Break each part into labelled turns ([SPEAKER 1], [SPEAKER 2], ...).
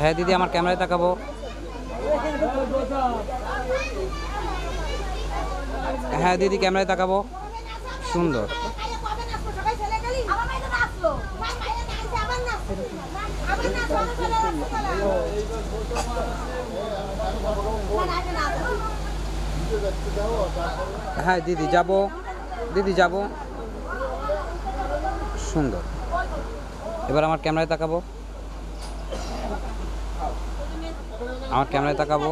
[SPEAKER 1] হ্যাঁ দিদি আমার ক্যামেরায় তাকাবো। হ্যাঁ দিদি ক্যামেরায় তাকাবো। সুন্দর। হ্যাঁ দিদি যাব, দিদি যাব। সুন্দর। এবার আমার ক্যামেরায় তাকাবো, আমার ক্যামেরায় তাকাবো।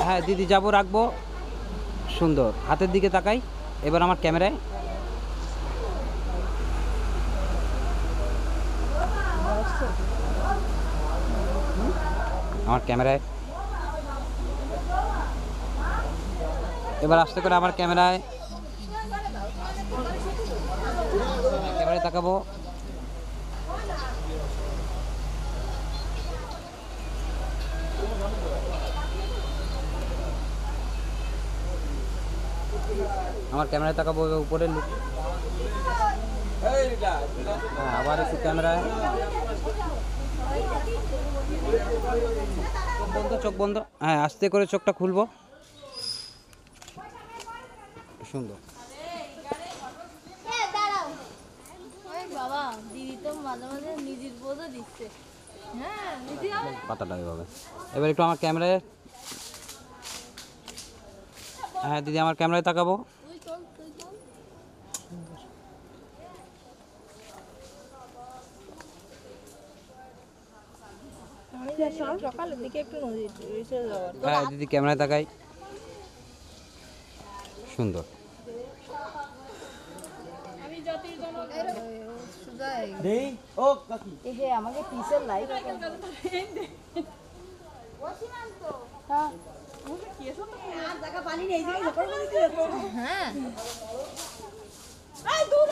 [SPEAKER 1] হ্যাঁ দিদি যাব, রাখবো। সুন্দর। হাতের দিকে তাকাই। এবার আমার ক্যামেরায়, আমার ক্যামেরায়। এবার আস্তে করে আমার ক্যামেরায়, ক্যামেরায় তাকাবো। আমার ক্যামেরায় তাকাবো উপরে লুক। হ্যাঁ আবার একটু ক্যামেরায়। চোখ বন্ধ, চোখ বন্ধ। হ্যাঁ আস্তে করে চোখটা খুলবো। সুন্দর।
[SPEAKER 2] বাবা দিদি তো মাঝে মাঝে নিজের বোঝা দিচ্ছে। হ্যাঁ
[SPEAKER 1] পাতাটা এভাবে। এবার একটু আমার ক্যামেরায়। হ্যাঁ দিদি আমার ক্যামেরায় তাকাবো।
[SPEAKER 2] তুই চল তুই চল। আমি যাচ্ছিলাম সকালের দিকে একটু নদীতে যাওয়ার।
[SPEAKER 1] হ্যাঁ দিদি ক্যামেরায় তাকাই। সুন্দর।
[SPEAKER 2] আমি জাতির জনক সুজাই
[SPEAKER 3] দেই ও কাকি
[SPEAKER 2] এই যে আমাকে পিসের লাইক ওসিমান তো হ্যাঁ ওকে কি এসো তো আর জায়গা পানি নেই যে ঝগড়া করে দিতে হ্যাঁ এই দূর